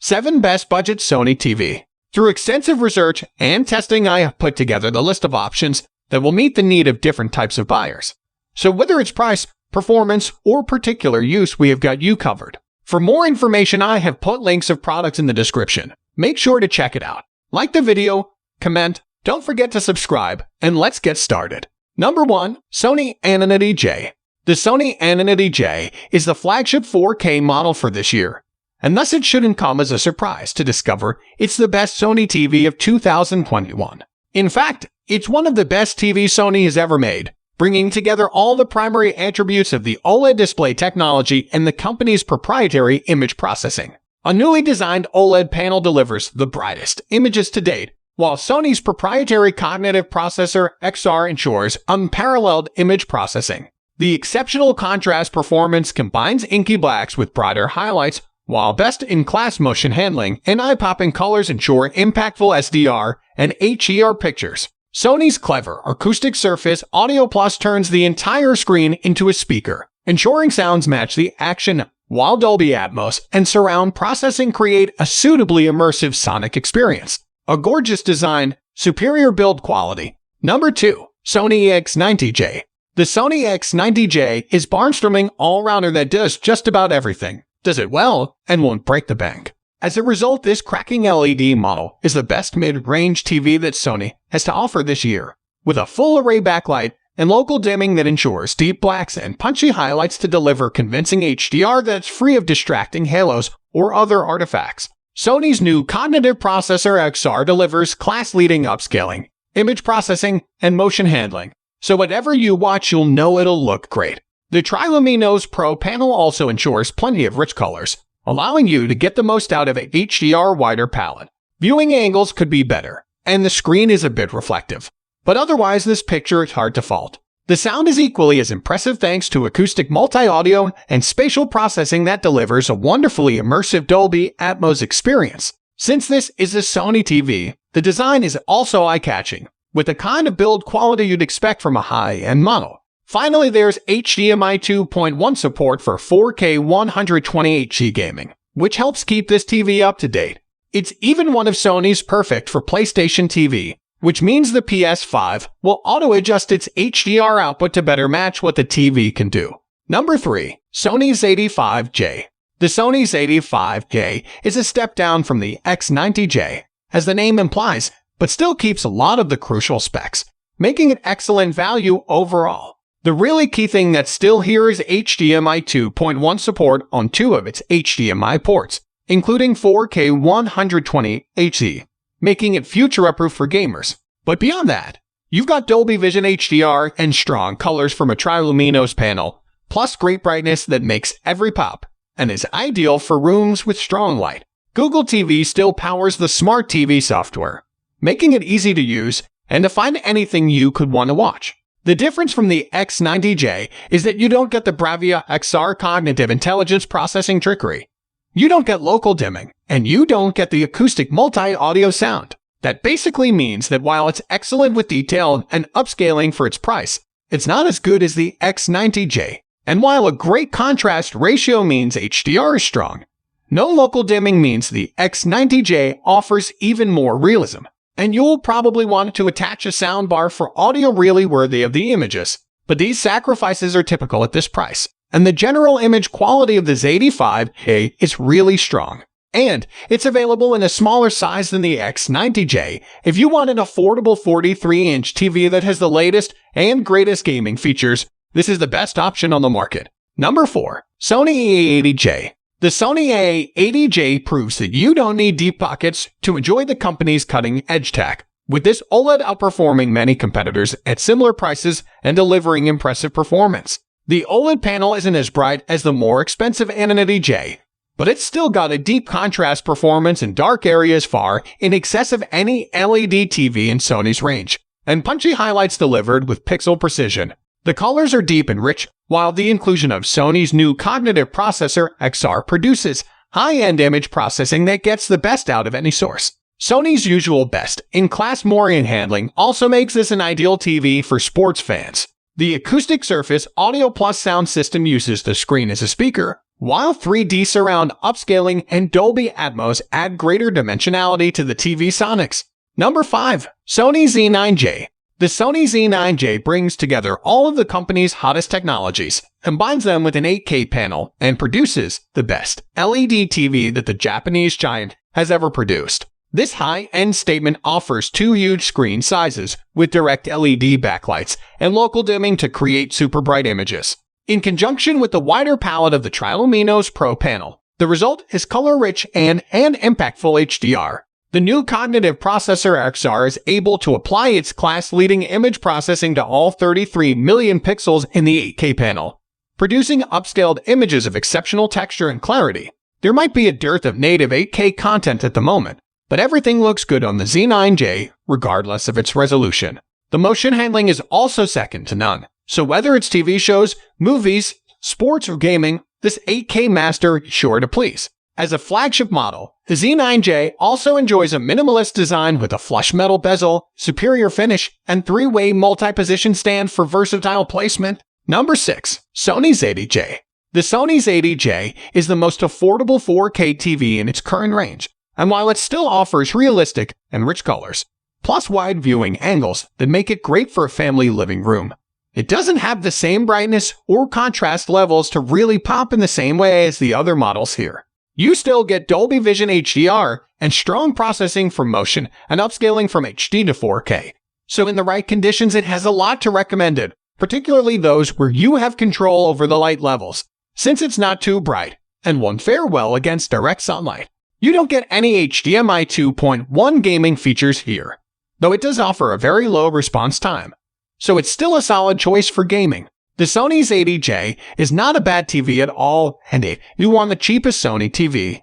7 Best Budget Sony TV. Through extensive research and testing, I have put together the list of options that will meet the need of different types of buyers. So whether it's price, performance, or particular use, we have got you covered. For more information, I have put links of products in the description. Make sure to check it out. Like the video, comment, don't forget to subscribe, and let's get started. Number 1. Sony Z9J. The Sony Z9J is the flagship 4K model for this year, and thus it shouldn't come as a surprise to discover it's the best Sony TV of 2021. In fact, it's one of the best TV Sony has ever made, bringing together all the primary attributes of the OLED display technology and the company's proprietary image processing. A newly designed OLED panel delivers the brightest images to date, while Sony's proprietary cognitive processor XR ensures unparalleled image processing. The exceptional contrast performance combines inky blacks with brighter highlights, while best-in-class motion handling and eye-popping colors ensure impactful SDR and HDR pictures. Sony's clever acoustic surface Audio Plus turns the entire screen into a speaker, ensuring sounds match the action, while Dolby Atmos and surround processing create a suitably immersive sonic experience. A gorgeous design, superior build quality. Number 2. Sony X90J. The Sony X90J is barnstorming all-rounder that does just about everything, does it well, and won't break the bank. As a result, this cracking LED model is the best mid-range TV that Sony has to offer this year, with a full-array backlight and local dimming that ensures deep blacks and punchy highlights to deliver convincing HDR that's free of distracting halos or other artifacts. Sony's new cognitive processor XR delivers class-leading upscaling, image processing, and motion handling, so whatever you watch, you'll know it'll look great. The Triluminos Pro panel also ensures plenty of rich colors, allowing you to get the most out of a HDR wider palette. Viewing angles could be better, and the screen is a bit reflective, but otherwise this picture is hard to fault. The sound is equally as impressive thanks to acoustic multi-audio and spatial processing that delivers a wonderfully immersive Dolby Atmos experience. Since this is a Sony TV, the design is also eye-catching, with the kind of build quality you'd expect from a high-end model. Finally, there's HDMI 2.1 support for 4K 120Hz gaming, which helps keep this TV up to date. It's even one of Sony's perfect for PlayStation TV, which means the PS5 will auto-adjust its HDR output to better match what the TV can do. Number 3. Sony Z85J. The Sony Z85J is a step down from the X90J, as the name implies, but still keeps a lot of the crucial specs, making it excellent value overall. The really key thing that's still here is HDMI 2.1 support on 2 of its HDMI ports, including 4K 120Hz, making it future-proof for gamers. But beyond that, you've got Dolby Vision HDR and strong colors from a Triluminos panel, plus great brightness that makes every pop, and is ideal for rooms with strong light. Google TV still powers the Smart TV software, making it easy to use and to find anything you could want to watch. The difference from the X90J is that you don't get the Bravia XR cognitive intelligence processing trickery. You don't get local dimming, and you don't get the acoustic multi-audio sound. That basically means that while it's excellent with detail and upscaling for its price, it's not as good as the X90J. And while a great contrast ratio means HDR is strong, no local dimming means the X90J offers even more realism. And you'll probably want to attach a soundbar for audio really worthy of the images. But these sacrifices are typical at this price, and the general image quality of the Z85J is really strong. And it's available in a smaller size than the X90J if you want an affordable 43-inch TV that has the latest and greatest gaming features. This is the best option on the market. Number 4. Sony Z80J. The Sony Z80J proves that you don't need deep pockets to enjoy the company's cutting-edge tech, with this OLED outperforming many competitors at similar prices and delivering impressive performance. The OLED panel isn't as bright as the more expensive Z9J, but it's still got a deep contrast performance in dark areas far in excess of any LED TV in Sony's range, and punchy highlights delivered with pixel precision. The colors are deep and rich, while the inclusion of Sony's new cognitive processor XR produces high-end image processing that gets the best out of any source. Sony's usual best-in-class motion handling also makes this an ideal TV for sports fans. The acoustic surface Audio Plus sound system uses the screen as a speaker, while 3D surround upscaling and Dolby Atmos add greater dimensionality to the TV sonics. Number 5. Sony Z9J. The Sony Z9J brings together all of the company's hottest technologies, combines them with an 8K panel, and produces the best LED TV that the Japanese giant has ever produced. This high-end statement offers 2 huge screen sizes with direct LED backlights and local dimming to create super bright images. In conjunction with the wider palette of the Triluminos Pro panel, the result is color-rich and impactful HDR. The new cognitive processor XR is able to apply its class-leading image processing to all 33 million pixels in the 8K panel, producing upscaled images of exceptional texture and clarity. There might be a dearth of native 8K content at the moment, but everything looks good on the Z9J, regardless of its resolution. The motion handling is also second to none, so whether it's TV shows, movies, sports, or gaming, this 8K master is sure to please. As a flagship model, the Z9J also enjoys a minimalist design with a flush metal bezel, superior finish, and 3-way multi-position stand for versatile placement. Number 6. Sony ZDJ. The Sony ZDJ is the most affordable 4K TV in its current range, and while it still offers realistic and rich colors, plus wide viewing angles that make it great for a family living room, it doesn't have the same brightness or contrast levels to really pop in the same way as the other models here. You still get Dolby Vision HDR and strong processing for motion and upscaling from HD to 4K. So in the right conditions, it has a lot to recommend it, particularly those where you have control over the light levels, since it's not too bright and won't fare well against direct sunlight. You don't get any HDMI 2.1 gaming features here, though it does offer a very low response time. So it's still a solid choice for gaming. The Sony ZDJ is not a bad TV at all, and if you want the cheapest Sony TV,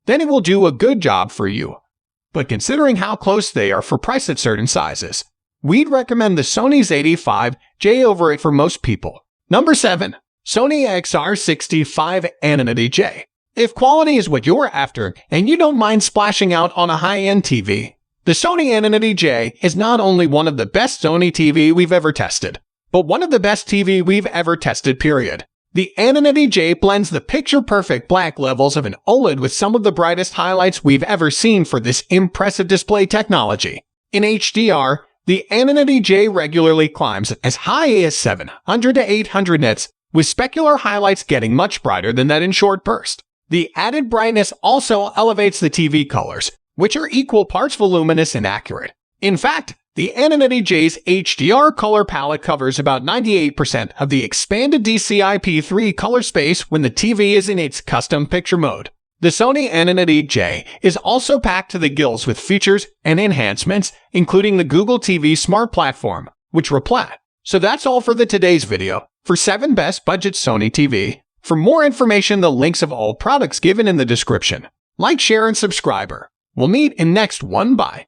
then it will do a good job for you. But considering how close they are for price at certain sizes, we'd recommend the Sony Z85J over it for most people. Number 7. Sony X9J. If quality is what you're after, and you don't mind splashing out on a high-end TV, the Sony Z9J is not only one of the best Sony TV we've ever tested, but one of the best TV we've ever tested, period. The Z9J blends the picture-perfect black levels of an OLED with some of the brightest highlights we've ever seen for this impressive display technology. In HDR, the Z9J regularly climbs as high as 700 to 800 nits, with specular highlights getting much brighter than that in short bursts. The added brightness also elevates the TV colors, which are equal parts voluminous and accurate. In fact, the Z9J's HDR color palette covers about 98% of the expanded DCI-P3 color space when the TV is in its custom picture mode. The Sony Z9J is also packed to the gills with features and enhancements, including the Google TV Smart Platform, which we're plat. So that's all for today's video. For 7 best budget Sony TV. For more information, the links of all products given in the description. Like, share, and subscribe. We'll meet in next one. Bye.